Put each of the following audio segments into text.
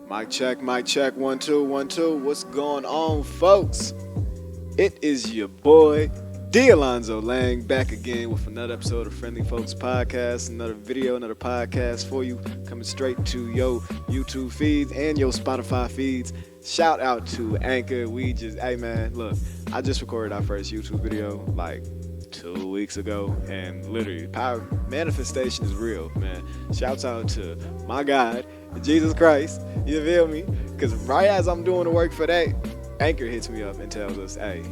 Mic check, 1 2 1 2. What's going on, folks? It is your boy D.Alonzo Lang back again with another episode of Friendly Folks Podcast, another video, another podcast for you, coming straight to your YouTube feeds and your Spotify feeds. Shout out to Anchor. Hey man, look, I just recorded our first YouTube video like 2 weeks ago, and literally, power manifestation is real, man. Shouts out to my God, Jesus Christ, you feel me? Because right as I'm doing the work for that, Anchor hits me up and tells us, hey,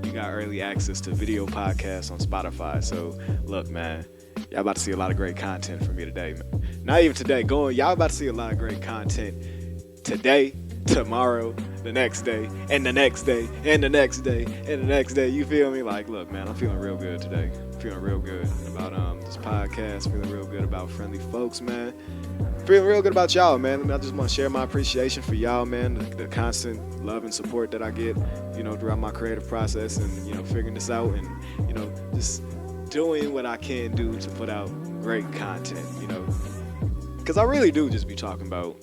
you got early access to video podcasts on Spotify. So look, man, y'all about to see a lot of great content from me today, man. Not even today, y'all about to see a lot of great content today, tomorrow, the next day, and the next day, and the next day, and the next day. You feel me? Like, look, man, I'm feeling real good today. Feeling real good about this podcast. Feeling real good about Friendly Folks, man. Feeling real good about y'all, man. I just want to share my appreciation for y'all, man. The constant love and support that I get, throughout my creative process, and figuring this out, and just doing what I can do to put out great content, because I really do just be talking about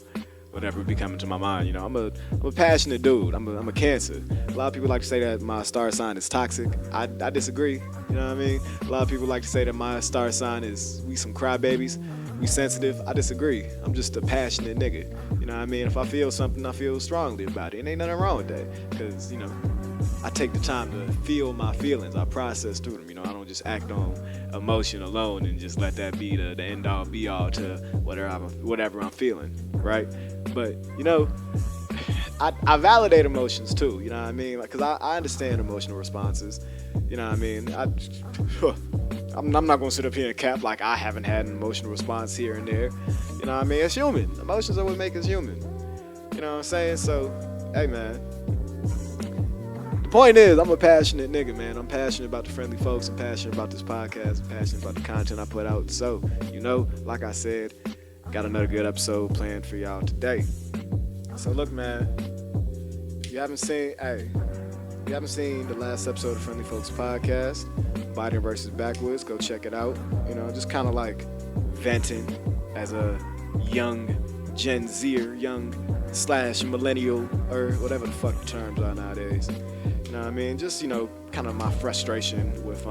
whatever be coming to my mind. I'm a passionate dude. I'm a Cancer. A lot of people like to say that my star sign is toxic. I disagree. You know what I mean? A lot of people like to say that my star sign is we some crybabies. We sensitive. I disagree. I'm just a passionate nigga. You know what I mean? If I feel something, I feel strongly about it. And ain't nothing wrong with that. Because, I take the time to feel my feelings. I process through them. I don't just act on emotion alone and just let that be the end all be all to whatever I'm feeling. Right? But, I validate emotions too. You know what I mean? Because I understand emotional responses. You know what I mean? I'm not going to sit up here and cap like I haven't had an emotional response here and there. You know what I mean? It's human. Emotions are what make us human. You know what I'm saying? So, hey, man. The point is, I'm a passionate nigga, man. I'm passionate about the Friendly Folks. I'm passionate about this podcast. I'm passionate about the content I put out. So, like I said, got another good episode planned for y'all today. So, look, man. If you haven't seen the last episode of Friendly Folks Podcast, Biden versus Backwoods, go check it out. Just kind of like venting as a young Gen Zer, young / millennial, or whatever the fuck the terms are nowadays. You know what I mean? Just, kind of my frustration with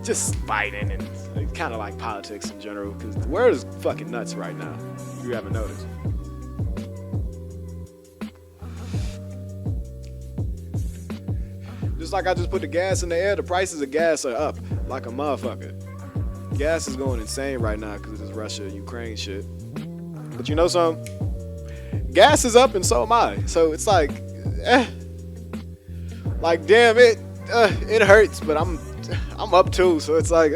just Biden and kind of like politics in general, because the world is fucking nuts right now, if you haven't noticed. Just like I just put the gas in the air, the prices of gas are up like a motherfucker. Gas is going insane right now because of this Russia and Ukraine shit. But you know something? Gas is up and so am I. So it's like, like damn it, it hurts, but I'm up too. So it's like,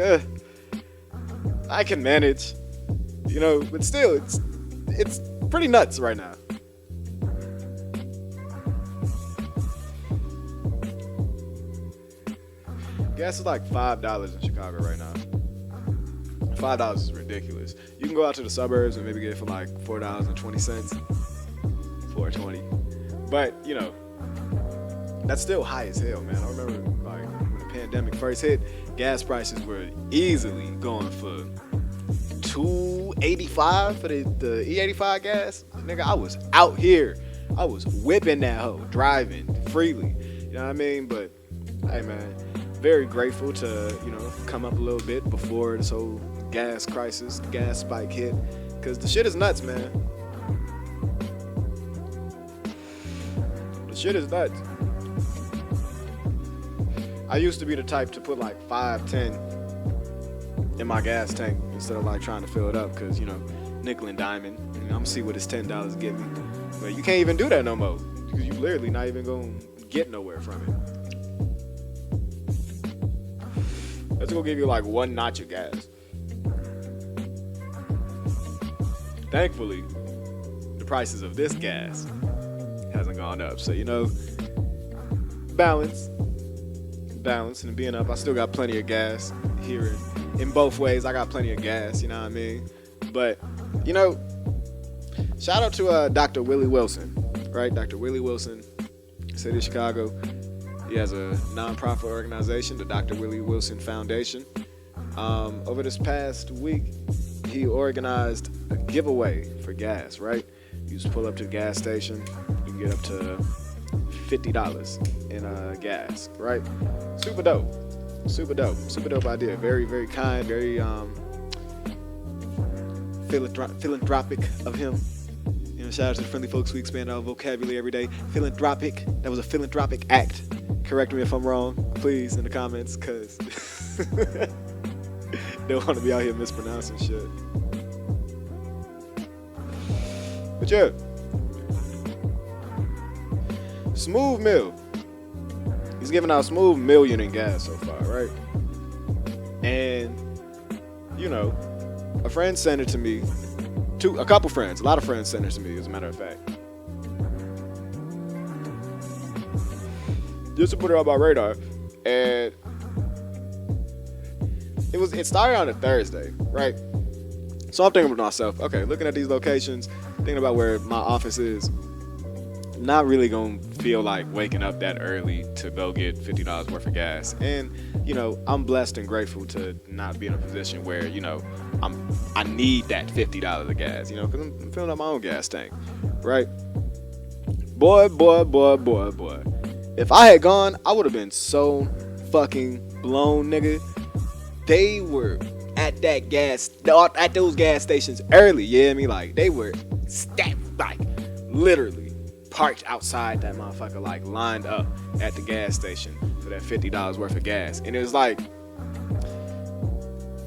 I can manage, But still, it's pretty nuts right now. Gas is like $5 in Chicago right now. $5 is ridiculous. You can go out to the suburbs and maybe get it for like $4.20, $4.20. But that's still high as hell, man. I remember like when the pandemic first hit, gas prices were easily going for $2.85 for the E85 gas. Nigga, I was out here. I was whipping that hoe, driving freely. You know what I mean? But hey, man. Very grateful to, come up a little bit before this whole gas crisis, gas spike hit. Because the shit is nuts, man. The shit is nuts. I used to be the type to put like 5, 10 in my gas tank instead of like trying to fill it up because, nickel and diamond. I'm going to see what this $10 get me. But you can't even do that no more because you literally not even going to get nowhere from it. That's gonna give you like one notch of gas. Thankfully, the prices of this gas hasn't gone up. So, balance and being up. I still got plenty of gas here in both ways. I got plenty of gas, you know what I mean? But, shout out to Dr. Wille Wilson, right? Dr. Wille Wilson, City of Chicago. He has a nonprofit organization, the Dr. Wille Wilson Foundation. Over this past week, he organized a giveaway for gas, right? You just pull up to the gas station, you can get up to $50 in gas, right? Super dope. Super dope idea. Very, very kind, very philanthropic of him. You know, shout out to the Friendly Folks. We expand our vocabulary every day. Philanthropic. That was a philanthropic act. Correct me if I'm wrong, please, in the comments, because don't want to be out here mispronouncing shit. But yeah. Smooth Mill. He's giving out smooth $1 million in gas so far, right? And, you know, a friend sent it to me. A couple friends, a lot of friends sent it to me, as a matter of fact. Just to put it on my radar. And it started on a Thursday, right? So I'm thinking to myself, okay, looking at these locations, thinking about where my office is, not really gonna feel like waking up that early to go get $50 worth of gas. And, you know, I'm blessed and grateful to not be in a position where, you know, I need that $50 of gas, you know, because I'm filling up my own gas tank, right? Boy. If I had gone, I would have been so fucking blown, nigga. They were at those gas stations early, yeah, I mean, like, they were stacked, like, literally parked outside that motherfucker, like, lined up at the gas station for that $50 worth of gas. And it was like,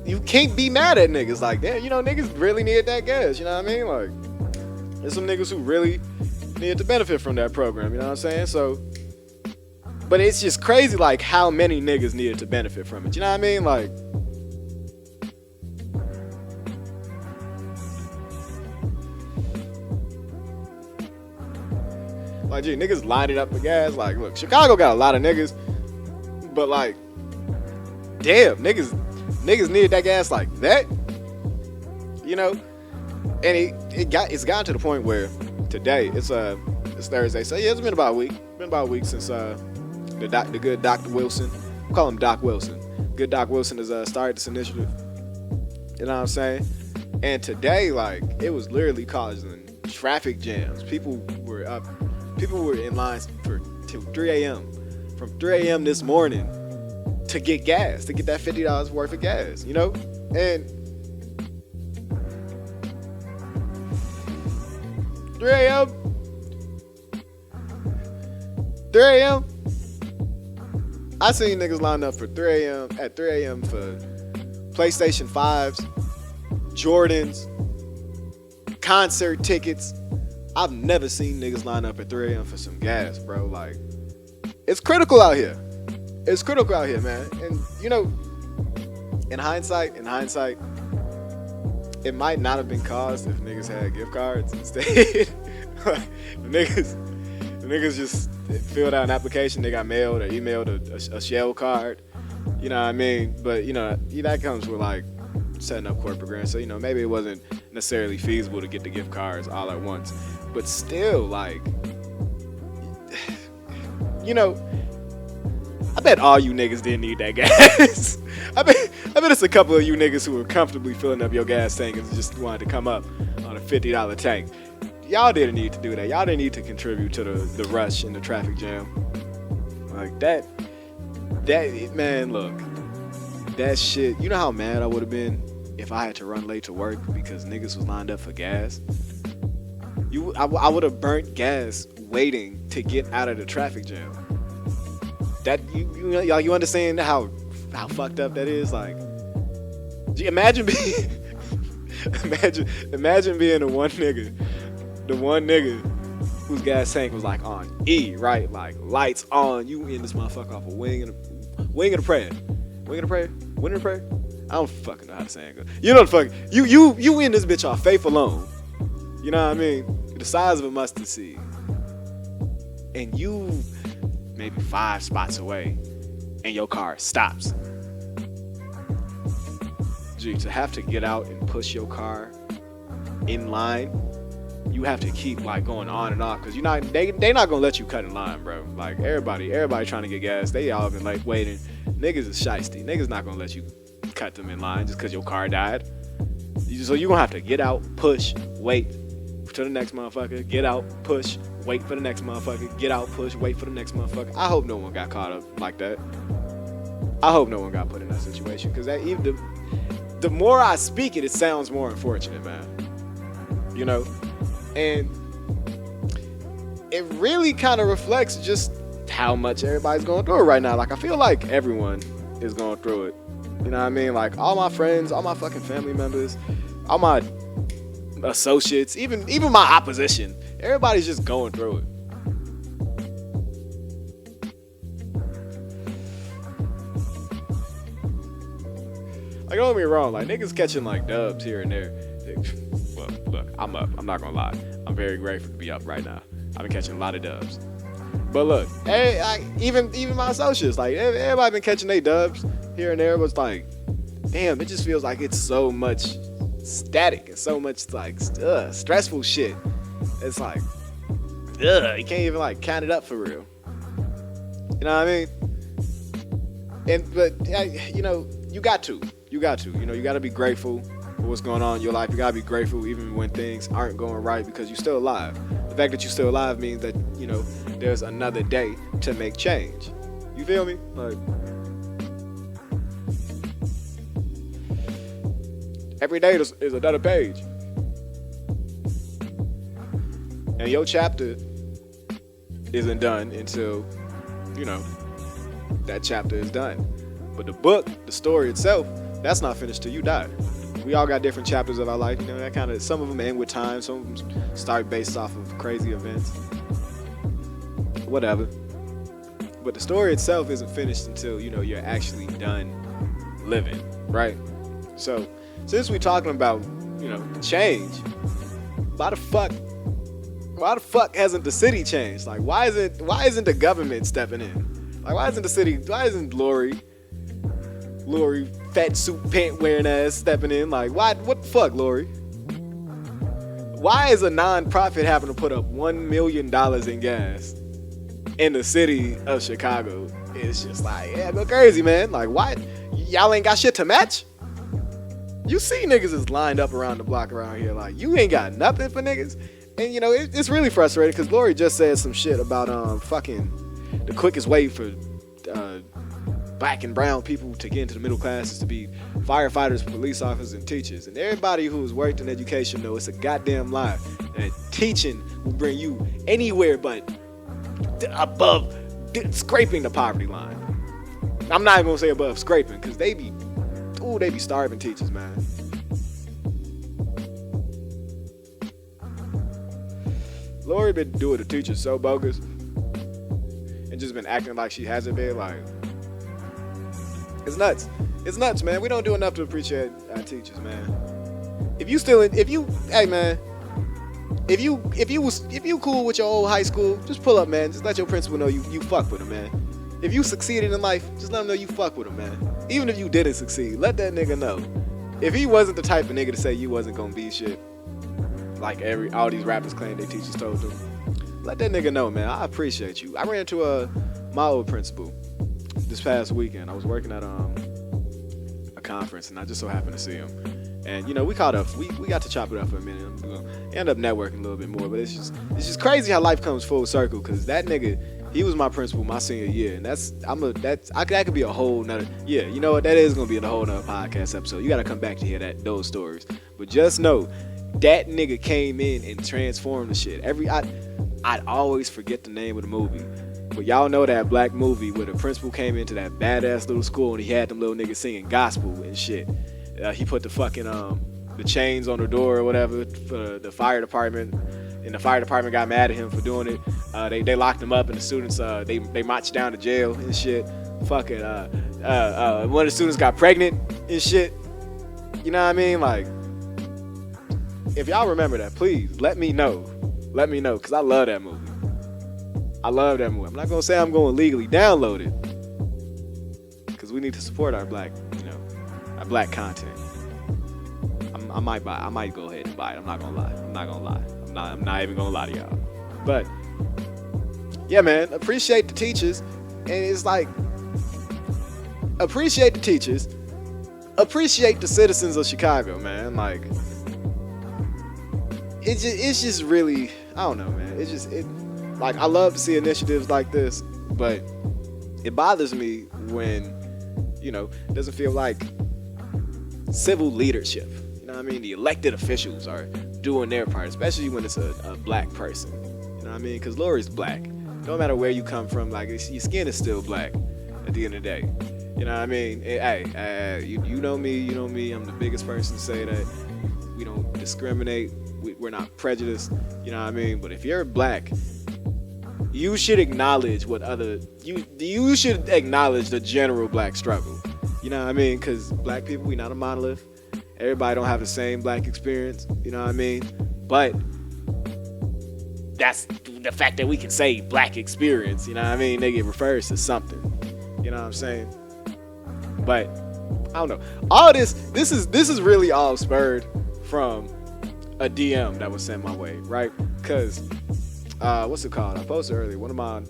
you can't be mad at niggas. Like, damn, you know, niggas really need that gas, you know what I mean? Like, there's some niggas who really need to benefit from that program, you know what I'm saying? So, but it's just crazy, like, how many niggas needed to benefit from it, you know what I mean? Like, gee, niggas lining up for gas. Like, look, Chicago got a lot of niggas, but like, damn, niggas needed that gas like that, you know. And it's gotten to the point where today it's Thursday, so yeah, it's been about a week. Been about a week since the good Dr. Wilson, we'll call him Doc Wilson. Good Doc Wilson has started this initiative. You know what I'm saying? And today, like, it was literally causing traffic jams. People were in lines till 3 a.m. From 3 a.m. this morning to get gas, to get that $50 worth of gas, you know? And 3 a.m. I seen niggas line up for 3 a.m. at 3 a.m. for PlayStation 5s, Jordans, concert tickets. I've never seen niggas line up at 3 a.m. for some gas, bro. Like, it's critical out here. It's critical out here, man. And, you know, in hindsight, it might not have been caused if niggas had gift cards instead. Like, the niggas just filled out an application, they got mailed or emailed a shell card. You know what I mean? But, you know, that comes with, like, setting up corporate grants. So, you know, maybe it wasn't necessarily feasible to get the gift cards all at once. But still, like, you know, I bet all you niggas didn't need that gas. I bet it's a couple of you niggas who were comfortably filling up your gas tank and just wanted to come up on a $50 tank. Y'all didn't need to do that. Y'all didn't need to contribute to the rush and the traffic jam. Like, that, man, look, that shit, you know how mad I would have been if I had to run late to work because niggas was lined up for gas? I would have burnt gas waiting to get out of the traffic jam. That you understand how fucked up that is? Like, imagine being the one nigga whose gas tank was like on E, right? Like, lights on. You in this motherfucker off a wing and a prayer. I don't fucking know how to say it. You know the fuck. You in this bitch off faith alone. You know what I mean? The size of a mustard seed. And you maybe 5 spots away and your car stops. Gee, to have to get out and push your car in line, you have to keep like going on and off because they not gonna let you cut in line, bro. Like, everybody trying to get gas, they all been like waiting. Niggas is shiesty. Niggas not gonna let you cut them in line just because your car died. So you're going to have to get out, push, wait to the next motherfucker, get out, push, wait for the next motherfucker, get out, push, wait for the next motherfucker. I hope no one got caught up like that. I hope no one got put in that situation, because that even the more I speak it, it sounds more unfortunate, man. You know? And it really kind of reflects just how much everybody's going through it right now. Like, I feel like everyone is going through it. You know what I mean? Like, all my friends, all my fucking family members, all my associates, even my opposition, everybody's just going through it. Like, don't get me wrong, like, niggas catching like dubs here and there. Well, look, I'm up. I'm not gonna lie. I'm very grateful to be up right now. I've been catching a lot of dubs. But look, even my associates, like, everybody been catching their dubs here and there. But it's like, damn, it just feels like it's so much static and so much like stressful shit. It's like, you can't even like count it up for real. You know what I mean? But you know, you got to, you got to be grateful for what's going on in your life. You gotta be grateful even when things aren't going right, because you're still alive. The fact that you're still alive means that, you know, there's another day to make change. You feel me? Like, every day is another page. And your chapter isn't done until, you know, that chapter is done. But the book, the story itself, that's not finished till you die. We all got different chapters of our life, you know, that kind of, some of them end with time, some of them start based off of crazy events. Whatever. But the story itself isn't finished until, you know, you're actually done living, right? So, since we're talking about, you know, change, why the fuck hasn't the city changed? Like, why isn't the government stepping in? Like, why isn't Lori, fat suit pant wearing ass stepping in? Like, what the fuck, Lori? Why is a non-profit having to put up $1 million in gas in the city of Chicago? It's just like, yeah, go crazy, man. Like, why? Y'all ain't got shit to match? You see niggas is lined up around the block around here. Like, you ain't got nothing for niggas. And, you know, it's really frustrating, because Lori just said some shit about fucking the quickest way for black and brown people to get into the middle classes to be firefighters, police officers, and teachers. And everybody who's worked in education knows it's a goddamn lie that teaching will bring you anywhere but above scraping the poverty line. I'm not even gonna say above scraping, because they be starving teachers, man. Lori been doing the teachers so bogus and just been acting like she hasn't been. Like, it's nuts, man. We don't do enough to appreciate our teachers, man. If you cool with your old high school, just pull up, man. Just let your principal know you fuck with him, man. If you succeeded in life, just let him know you fuck with him, man. Even if you didn't succeed, let that nigga know. If he wasn't the type of nigga to say you wasn't gonna be shit, like all these rappers claim their teachers told them, let that nigga know, man. I appreciate you. I ran into my old principal this past weekend. I was working at a conference, and I just so happened to see him. And, you know, we caught up. We got to chop it up for a minute. End up networking a little bit more, but it's just crazy how life comes full circle. Because that nigga, he was my principal my senior year, and that could be a whole nother. Yeah, you know what? That is gonna be a whole nother podcast episode. You gotta come back to hear those stories. But just know, that nigga came in and transformed the shit. I'd always forget the name of the movie, but y'all know that black movie where the principal came into that badass little school and he had them little niggas singing gospel and shit. He put the fucking the chains on the door or whatever for the fire department, and the fire department got mad at him for doing it. They locked him up, and the students they marched down to jail and shit. Fucking one of the students got pregnant and shit. You know what I mean? Like, if y'all remember that, please let me know. Let me know, because I love that movie. I'm not going to say I'm going to legally download it, because we need to support our black, our black content. I might go ahead and buy it. I'm not going to lie. I'm not even going to lie to y'all. But, yeah, man, appreciate the teachers. And it's like, appreciate the teachers, appreciate the citizens of Chicago, man. Like, it's just really, I don't know, man. Like, I love to see initiatives like this, but it bothers me when, it doesn't feel like civil leadership. You know what I mean? The elected officials are doing their part, especially when it's a black person. You know what I mean? Because Lori's black. No matter where you come from, like, your skin is still black at the end of the day. You know what I mean? Hey, you know me. I'm the biggest person to say that we don't discriminate. We're not prejudiced. You know what I mean? But if you're black, you should acknowledge you should acknowledge the general black struggle. You know what I mean? Because black people, we not a monolith. Everybody don't have the same black experience. You know what I mean? But that's the fact that we can say black experience. You know what I mean? They get refers to something. You know what I'm saying? But I don't know. All this is really all spurred from a DM that was sent my way, right? Because what's it called? I posted earlier. One of my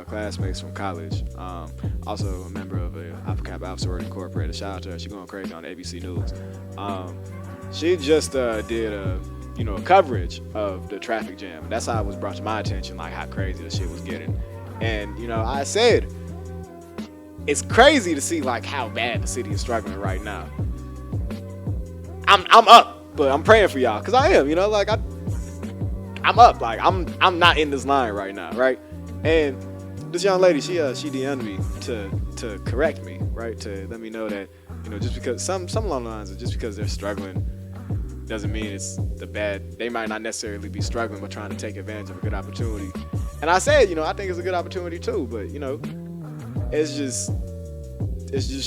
classmates from college, also a member of the Alpha Kappa Alpha Sorority Incorporated. Shout out to her. She's going crazy on ABC News. She just did a coverage of the traffic jam. That's how it was brought to my attention, like how crazy the shit was getting. And I said, it's crazy to see like how bad the city is struggling right now. I'm up, but I'm praying for y'all because I am. Like I'm up. Like I'm not in this line right now, right? And this young lady, she DM'd me to correct me, right? To let me know that just because some along the lines of just because they're struggling doesn't mean it's the bad. They might not necessarily be struggling, but trying to take advantage of a good opportunity. And I said, I think it's a good opportunity too, but it just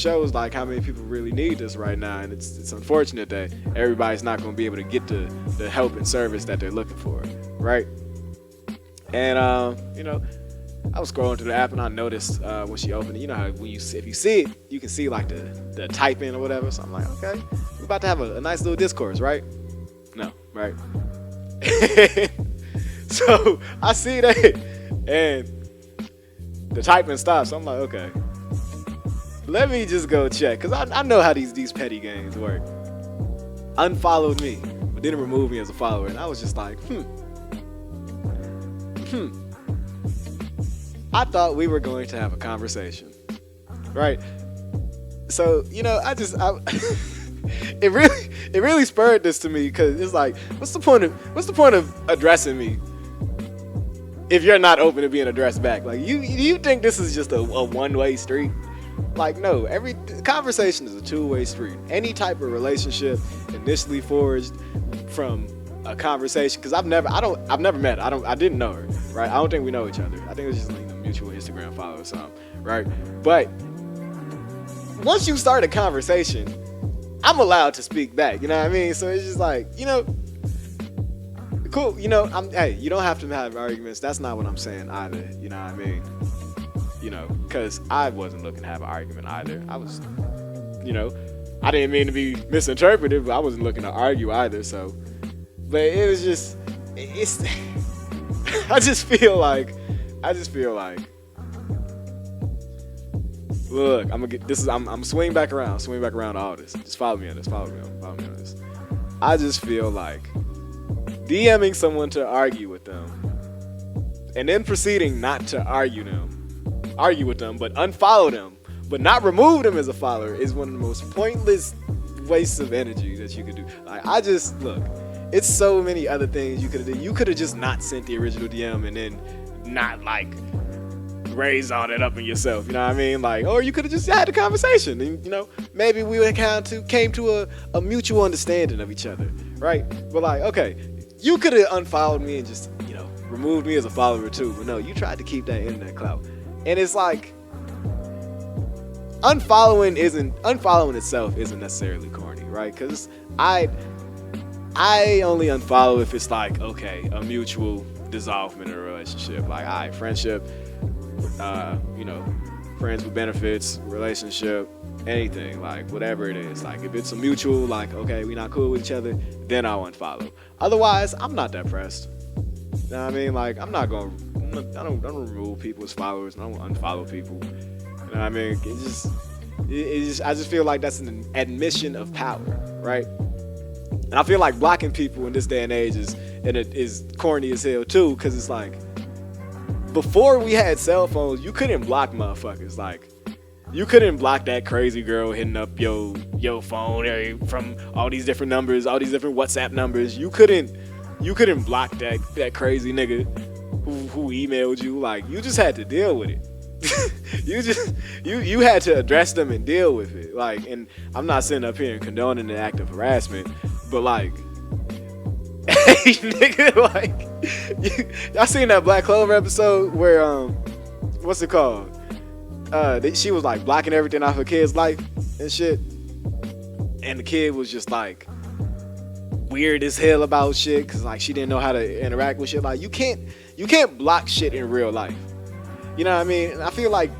shows like how many people really need this right now, and it's unfortunate that everybody's not going to be able to get the help and service that they're looking for, right? And I was scrolling through the app and I noticed when she opened it, how if you see it, you can see like the typing or whatever. So I'm like, okay, we're about to have a nice little discourse, right? No, right? So I see that and the typing stops. So I'm like, okay, let me just go check, because I know how these petty games work. Unfollowed me, but didn't remove me as a follower. And I was just like, I thought we were going to have a conversation, right? So, it really spurred this to me, because it's like, what's the point of addressing me if you're not open to being addressed back? Like, you think this is just a one-way street? Like, no, every conversation is a two-way street. Any type of relationship initially forged from a conversation, because I've never met her. I didn't know her, right? I don't think we know each other. I think it was just like a mutual Instagram follow or something, right? But once you start a conversation, I'm allowed to speak back. You know what I mean? So it's just like, cool. You don't have to have arguments. That's not what I'm saying either. You know what I mean? Because I wasn't looking to have an argument either. I was, I didn't mean to be misinterpreted, but I wasn't looking to argue either. So, but it was just, I just feel like, look, I'm swinging back around to all this. Just follow me on this. I just feel like DMing someone to argue with them and then proceeding not to argue with them, but unfollow them, but not remove them as a follower is one of the most pointless wastes of energy that you could do. Like, look, it's so many other things you could have done. You could have just not sent the original DM and then not like raise all that up in yourself, you know what I mean? Like, or you could have just had the conversation and, maybe we would came to a mutual understanding of each other, right? But like, okay, you could have unfollowed me and just, removed me as a follower too, but no, you tried to keep that internet clout. And it's like, unfollowing itself isn't necessarily corny, right? Because I only unfollow if it's like, okay, a mutual dissolvement in a relationship. Like, all right, friendship, friends with benefits, relationship, anything, like whatever it is. Like, if it's a mutual, like, okay, we not cool with each other, then I'll unfollow. Otherwise, I'm not that pressed. You know what I mean? Like, I don't remove people's followers. I don't unfollow people. You know what I mean? It I just feel like that's an admission of power, right? And I feel like blocking people in this day and age is corny as hell too, because it's like, before we had cell phones, you couldn't block motherfuckers. Like, you couldn't block that crazy girl hitting up your phone from all these different numbers, all these different WhatsApp numbers. You couldn't block that crazy nigga who emailed you. Like, you just had to deal with it. you had to address them and deal with it. Like, and I'm not sitting up here and condoning the act of harassment, but like, hey nigga, like, y'all seen that Black Clover episode where what's it called? She was like blocking everything off her kid's life and shit, and the kid was just like weird as hell about shit because like she didn't know how to interact with shit. Like, you can't block shit in real life. You know what I mean? I feel like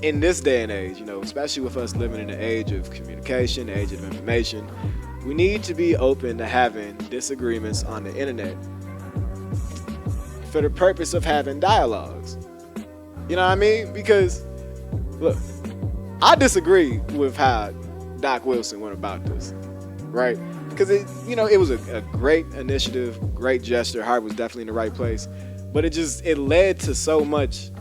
in this day and age, you know, especially with us living in the age of communication, the age of information, we need to be open to having disagreements on the internet for the purpose of having dialogues. You know what I mean? Because, look, I disagree with how Doc Wilson went about this, right? Because it was a great initiative, great gesture. Heart was definitely in the right place. But it led to so much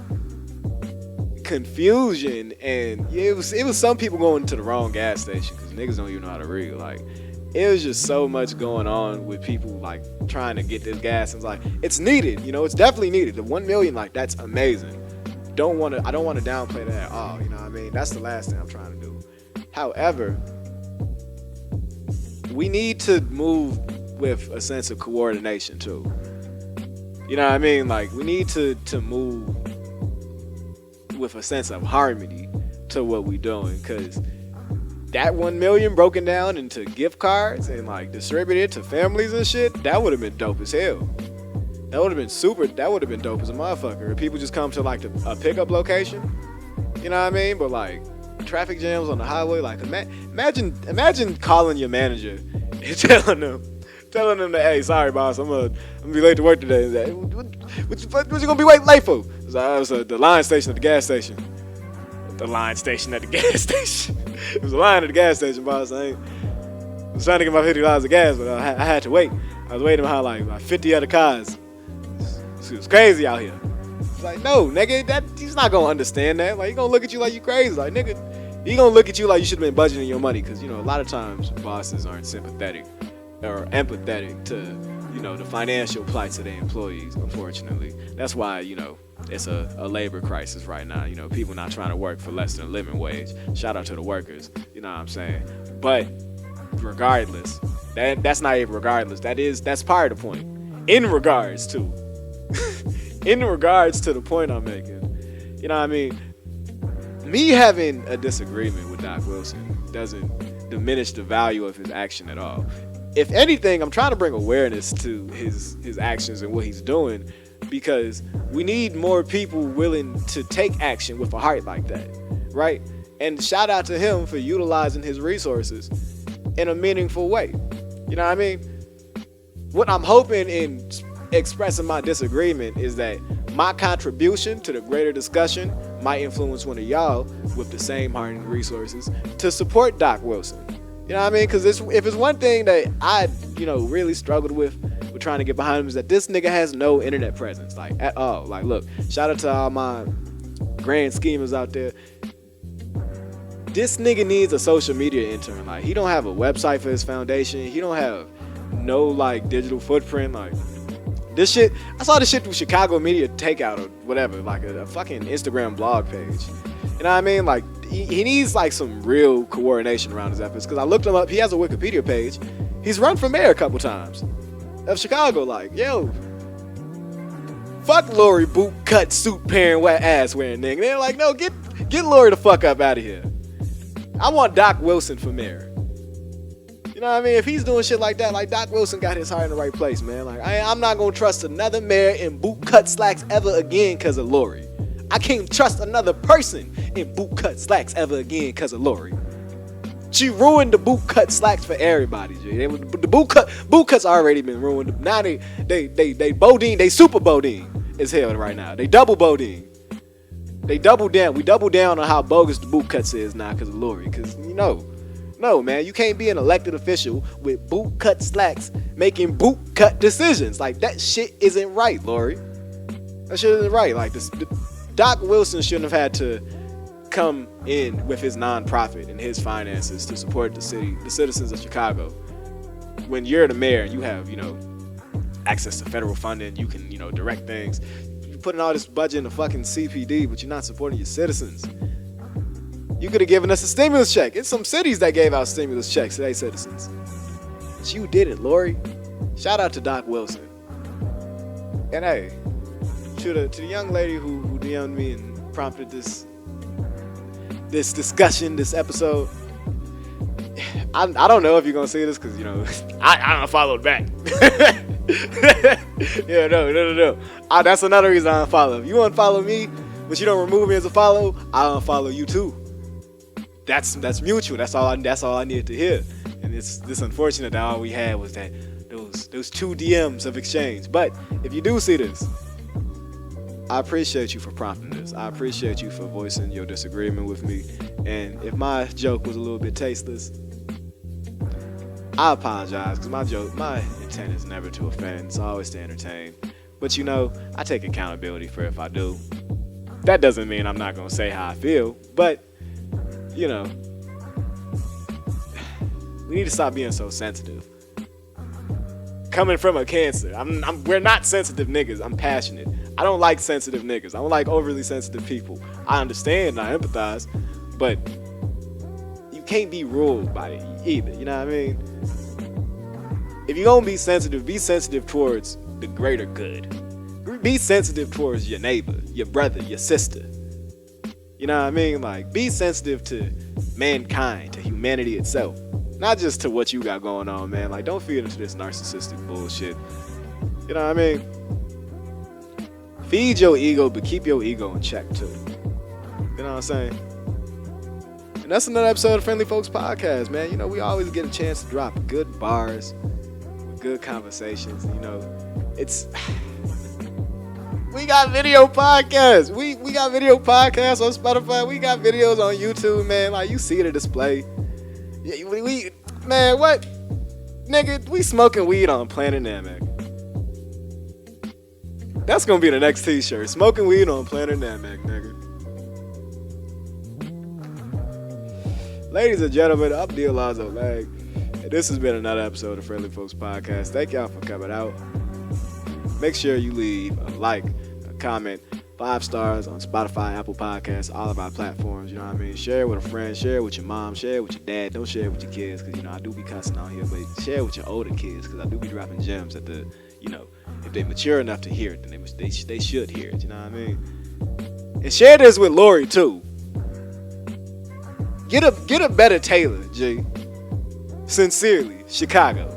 confusion, and it was some people going to the wrong gas station because niggas don't even know how to read. Like, it was just so much going on with people like trying to get this gas, and it's like, it's needed, you know, it's definitely needed. The 1 million, like, that's amazing. I don't want to downplay that at all. You know what I mean? That's the last thing I'm trying to do. However, we need to move with a sense of coordination too. You know what I mean? Like, we need to move with a sense of harmony to what we're doing, because that 1 million broken down into gift cards and like distributed to families and shit, that would have been dope as hell. That would have been dope as a motherfucker. If people just come to like a pickup location, you know what I mean? But like traffic jams on the highway, like imagine calling your manager and telling them that, hey, sorry boss, I'm gonna be late to work today. Like, what you gonna be late for? So I was at the line station at the gas station. The line station at the gas station. It was a line at the gas station, boss. I was trying to get my $50 of gas, but I had to wait. I was waiting behind like 50 other cars. It was crazy out here. It's like, no, nigga, he's not gonna understand that. Like, he gonna look at you like you crazy. Like, nigga, he gonna look at you like you should have been budgeting your money, because, you know, a lot of times bosses aren't sympathetic or empathetic to, you know, the financial plights of their employees, unfortunately. That's why, you know, it's a labor crisis right now. You know, people not trying to work for less than a living wage. Shout out to the workers, you know what I'm saying? But regardless, that's not even regardless. That's part of the point. In regards to the point I'm making, you know what I mean? Me having a disagreement with Doc Wilson doesn't diminish the value of his action at all. If anything, I'm trying to bring awareness to his actions and what he's doing, because we need more people willing to take action with a heart like that, right? And shout out to him for utilizing his resources in a meaningful way. You know what I mean? What I'm hoping in expressing my disagreement is that my contribution to the greater discussion might influence one of y'all with the same heart and resources to support Doc Wilson. You know what I mean? Because if it's one thing that I, you know, really struggled with trying to get behind him, is that this nigga has no internet presence, like, at all. Like, look, shout out to all my grand schemers out there. This nigga needs a social media intern. Like, he don't have a website for his foundation. He don't have no, like, digital footprint. Like, this shit, I saw this shit through Chicago Media Takeout or whatever, like a fucking Instagram blog page. You know what I mean? Like, he needs, like, some real coordination around his efforts, because I looked him up. He has a Wikipedia page. He's run for mayor a couple times of Chicago. Like, yo, fuck Lori boot cut suit pairing wet ass wearing nigga. They're like, no, get Lori the fuck up out of here. I want Doc Wilson for mayor. You know what I mean? If he's doing shit like that, like, Doc Wilson got his heart in the right place, man. Like, I'm not gonna trust another mayor in boot cut slacks ever again because of Lori. I can't trust another person in boot cut slacks ever again because of Lori. She ruined the boot cut slacks for everybody. The boot cuts already been ruined. Now they Bodine, they super Bodine as hell right now. They double Bodine. They double down. We double down on how bogus the boot cuts is now because of Lori. Because, no, man, you can't be an elected official with boot cut slacks making boot cut decisions. Like, that shit isn't right, Lori. That shit isn't right. Like, Doc Wilson shouldn't have had to come in with his nonprofit and his finances to support the citizens of Chicago. When you're the mayor and you have, access to federal funding, you can, direct things. You're putting all this budget in the fucking CPD, but you're not supporting your citizens. You could have given us a stimulus check. It's some cities that gave out stimulus checks to their citizens. But you didn't, Lori. Shout out to Doc Wilson. And hey, to the young lady who DM'd me and prompted this discussion, this episode. I don't know if you're gonna see this because I unfollowed back. Yeah, no. That's another reason I unfollow. If you unfollow me, but you don't remove me as a follow, I'll unfollow you too. That's mutual. That's all I needed to hear. And it's unfortunate that all we had was that those 2 DMs of exchange. But if you do see this, I appreciate you for prompting this. I appreciate you for voicing your disagreement with me. And if my joke was a little bit tasteless, I apologize because my intent is never to offend. It's always to entertain. But I take accountability for if I do. That doesn't mean I'm not gonna say how I feel, but we need to stop being so sensitive. Coming from a Cancer, we're not sensitive niggas. I'm passionate. I don't like sensitive niggas. I don't like overly sensitive people. I understand and I empathize, but you can't be ruled by it either. You know what I mean? If you're gonna be sensitive towards the greater good. Be sensitive towards your neighbor, your brother, your sister. You know what I mean? Like, be sensitive to mankind, to humanity itself. Not just to what you got going on, man. Like, don't feed into this narcissistic bullshit. You know what I mean? Feed your ego, but keep your ego in check, too. You know what I'm saying? And that's another episode of Friendly Folks Podcast, man. We always get a chance to drop good bars, with good conversations. It's... We got video podcasts. We got video podcasts on Spotify. We got videos on YouTube, man. Like, you see the display. Yeah, man, what? Nigga, we smoking weed on Planet Namek. That's gonna be the next t-shirt. Smoking weed on Planet Namek, nigga. Ladies and gentlemen, I'm D.Alonzo Lang. And this has been another episode of Friendly Folks Podcast. Thank y'all for coming out. Make sure you leave a like, a comment, 5 stars on Spotify, Apple Podcasts, all of our platforms. You know what I mean? Share it with a friend, share it with your mom, share it with your dad. Don't share it with your kids because, I do be cussing out here. But share it with your older kids because I do be dropping gems at the, if they mature enough to hear it, then they should hear it. You know what I mean? And share this with Lori too. Get a better Taylor, G. Sincerely, Chicago.